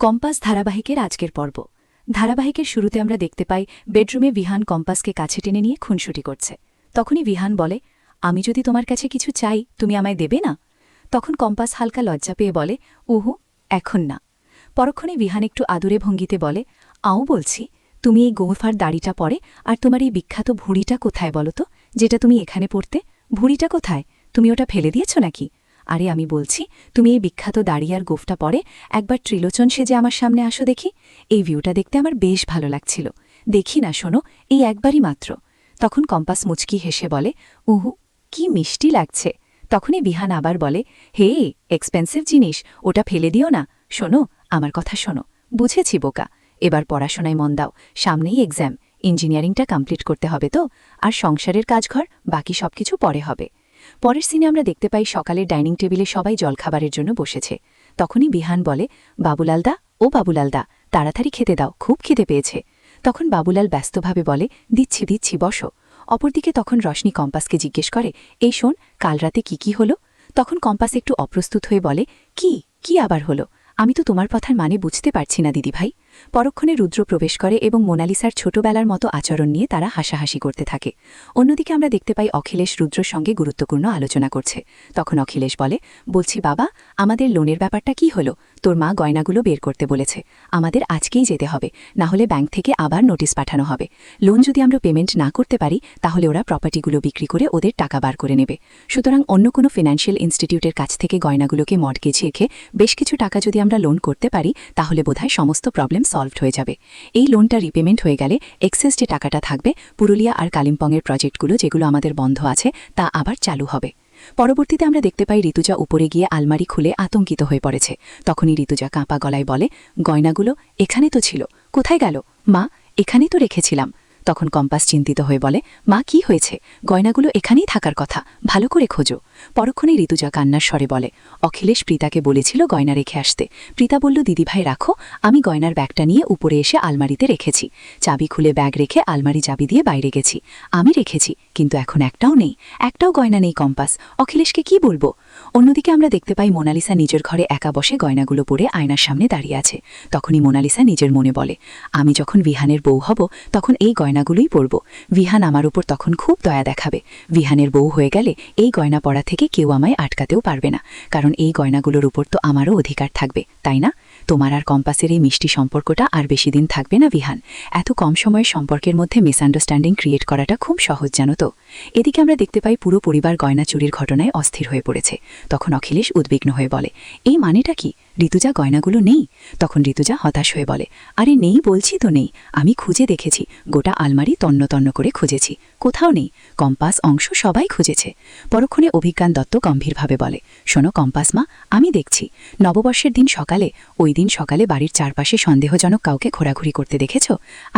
Compass ধারাবাহিকের আজকের পর্ব। ধারাবাহিকের শুরুতে আমরা দেখতে পাই বেডরুমে বিহান কম্পাসকে কাছে টেনে নিয়ে খুনসুটি করছে। তখনই বিহান বলে, আমি যদি তোমার কাছে কিছু চাই তুমি আমায় দেবে না? তখন কম্পাস হালকা লজ্জা পেয়ে বলে, উহু, এখন না। পরক্ষণে বিহান একটু আদুরে ভঙ্গিতে বলে, আও বলছি, তুমি এই গোঁফার দাড়িটা পরে আর তোমার এই বিখ্যাত ভুঁড়িটা কোথায় বলো তো, যেটা তুমি এখানে পড়তে? ভুঁড়িটা কোথায়? তুমি ওটা ফেলে দিয়েছ নাকি? আরে আমি বলছি, তুমি এই বিখ্যাত দাড়ি আর গোফটা পরে একবার ত্রিলোচন সেজে আমার সামনে আসো দেখি। এই ভিউটা দেখতে আমার বেশ ভালো লাগছিল। দেখি না শোনো, এই একবারই মাত্র। তখন কম্পাস মুচকি হেসে বলে, উহু, কি মিষ্টি লাগছে। তখনই বিহান আবার বলে, হে, এক্সপেন্সিভ জিনিস, ওটা ফেলে দিও না। শোনো, আমার কথা শোনো। বুঝেছি বোকা, এবার পড়াশোনায় মন দাও, সামনেই এক্সাম। ইঞ্জিনিয়ারিংটা কমপ্লিট করতে হবে তো, আর সংসারের কাজঘর বাকি সবকিছু পরে হবে। পরের সিনে আমরা দেখতে পাই সকালের ডাইনিং টেবিলে সবাই জলখাবারের জন্য বসেছে। তখনই বিহান বলে, বাবুলালদা, ও বাবুলালদা, তাড়াতাড়ি খেতে দাও, খুব খিদে পেয়েছে। তখন বাবুলাল ব্যস্তভাবে বলে, দিচ্ছি দিচ্ছি, বসো। অপরদিকে তখন রশনি কম্পাসকে জিজ্ঞেস করে, এই শোন, কাল রাতে কি হলো? তখন কম্পাস একটু অপ্রস্তুত হয়ে বলে, কি আবার হলো? আমি তো তোমার কথার মানে বুঝতে পারছি না দিদিভাই। পরক্ষণে রুদ্র প্রবেশ করে এবং মোনালিসার ছোটবেলার মতো আচরণ নিয়ে তারা হাসাহাসি করতে থাকে। অন্যদিকে আমরা দেখতে পাই অখিলেশ রুদ্রর সঙ্গে গুরুত্বপূর্ণ আলোচনা করছে। তখন অখিলেশ বলে, বলছি বাবা, আমাদের লোনের ব্যাপারটা কি হলো? তোর মা গয়নাগুলো বের করতে বলেছে, আমাদের আজকেই যেতে হবে, না হলে ব্যাংক থেকে আবার নোটিশ পাঠানো হবে। লোন যদি আমরা পেমেন্ট না করতে পারি তাহলে ওরা প্রপার্টিগুলো বিক্রি করে ওদের টাকা বার করে নেবে। সুতরাং অন্য কোনো ফিনান্সিয়াল ইনস্টিটিউটের কাছ থেকে গয়নাগুলোকে মর্টগেজ রেখে বেশ কিছু টাকা যদি আমরা লোন করতে পারি তাহলে বোধহয় সমস্ত প্রবলেম সলভড হয়ে যাবে। এই লোনটা রিপেমেন্ট হয়ে গেলে এক্সেস যে টাকাটা থাকবে পুরুলিয়া আর কালিম্পংয়ের প্রজেক্টগুলো যেগুলো আমাদের বন্ধ আছে তা আবার চালু হবে। পরবর্তীতে আমরা দেখতে পাই ঋতুজা উপরে গিয়ে আলমারি খুলে আতঙ্কিত হয়ে পড়েছে। তখনই ঋতুজা কাঁপা গলায় বলে, গয়নাগুলো এখানে তো ছিল, কোথায় গেল? মা, এখানেই তো রেখেছিলাম। তখন কম্পাস চিন্তিত হয়ে বলে, মা, কি হয়েছে? গয়নাগুলো এখানেই থাকার কথা, ভালো করে খোঁজো। পরক্ষণে ঋতুজা কান্নার স্বরে বলে, অখিলেশ প্রীতাকে বলেছিল গয়না রেখে আসতে। প্রীতা বলল, দিদিভাই রাখো, আমি গয়নার ব্যাগটা নিয়ে উপরে এসে আলমারিতে রেখেছি। চাবি খুলে ব্যাগ রেখে আলমারি চাবি দিয়ে বাইরে গেছি। আমি রেখেছি, কিন্তু এখন একটাও নেই, একটাও গয়না নেই কম্পাস। অখিলেশকে কি বলবো? অন্যদিকে আমরা দেখতে পাই মোনালিসা নিজের ঘরে একা বসে গয়নাগুলো পরে আয়নার সামনে দাঁড়িয়ে আছে। তখনই মোনালিসা নিজের মনে বলে, আমি যখন বিহানের বউ হব তখন এই গয়নাগুলোই পরব। বিহান আমার উপর তখন খুব দয়া দেখাবে। বিহানের বউ হয়ে গেলে এই গয়না পরা থেকে কেউ আমায় আটকাতেও পারবে না, কারণ এই গয়নাগুলোর উপর তো আমারও অধিকার থাকবে, তাই না? তোমার আর কম্পাসের এই মিষ্টি সম্পর্কটা আর বেশি দিন থাকবে না বিহান। এত কম সময়ের সম্পর্কের মধ্যে মিসআন্ডারস্ট্যান্ডিং ক্রিয়েট করাটা খুব সহজ, জানো তো। এদিকে আমরা দেখতে পাই পুরো পরিবার গয়না চুরির ঘটনায় অস্থির হয়ে পড়েছে। তখন অখিলেশ উদ্বিগ্ন হয়ে বলে, এই মানেটা কি? ঋতুজা, গয়নাগুলো নেই? তখন ঋতুজা হতাশ হয়ে বলে, আরে নেই বলছি তো নেই, আমি খুঁজে দেখেছি, গোটা আলমারি তন্ন তন্ন করে খুঁজেছি, কোথাও নেই। কম্পাস অংশ সবাই খুঁজেছে। পরক্ষণে অভিজ্ঞান দত্ত গম্ভীরভাবে বলে, শোনো কম্পাস মা, আমি দেখছি, নববর্ষের দিন সকালে, ওই দিন সকালে বাড়ির চারপাশে সন্দেহজনক কাউকে ঘোরাঘুরি করতে দেখেছ?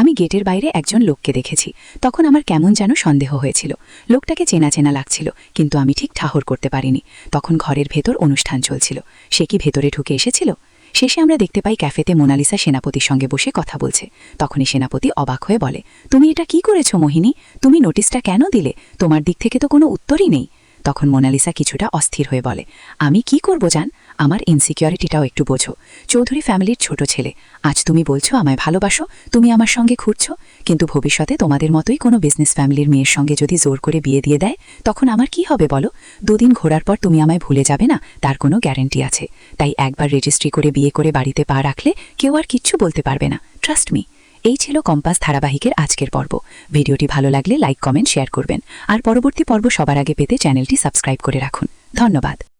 আমি গেটের বাইরে একজন লোককে দেখেছি। তখন আমার কেমন যেন সন্দেহ হয়েছিল। লোকটাকে চেনা চেনা লাগছিল, কিন্তু আমি ঠিক ঠাহর করতে পারিনি। তখন ঘরের ভেতর অনুষ্ঠান চলছিল, সে কি ভেতরে ঢুকে এসেছিল? শেষে আমরা দেখতে পাই ক্যাফেতে মোনালিসা সেনাপতির সঙ্গে বসে কথা বলছে। তখনই সেনাপতি অবাক হয়ে বলে, তুমি এটা কি করেছো মোহিনী? তুমি নোটিশটা কেন দিলে? তোমার দিক থেকে তো কোনো উত্তরই নেই। তখন মোনালিসা কিছুটা অস্থির হয়ে বলে, আমি কি করব জান, আমার ইনসিকিউরিটিটাও একটু বোঝো। চৌধুরী ফ্যামিলির ছোট ছেলে, আজ তুমি বলছো আমায় ভালোবাসো, তুমি আমার সঙ্গে ঘুরছো, কিন্তু ভবিষ্যতে তোমাদের মতোই কোনো বিজনেস ফ্যামিলির মেয়ের সঙ্গে যদি জোর করে বিয়ে দিয়ে দেয় তখন আমার কি হবে বলো? দুদিন ঘোরার পর তুমি আমায় ভুলে যাবে না তার কোনো গ্যারান্টি আছে? তাই একবার রেজিস্ট্রি করে বিয়ে করে বাড়িতে পা রাখলে কেউ আর কিচ্ছু বলতে পারবে না, ট্রাস্ট মি। এই ছিল কম্পাস ধারাবাহিকের আজকের পর্ব। ভিডিওটি ভালো লাগলে লাইক, কমেন্ট, শেয়ার করবেন, আর পরবর্তী পর্ব সবার আগে পেতে চ্যানেলটি সাবস্ক্রাইব করে রাখুন। ধন্যবাদ।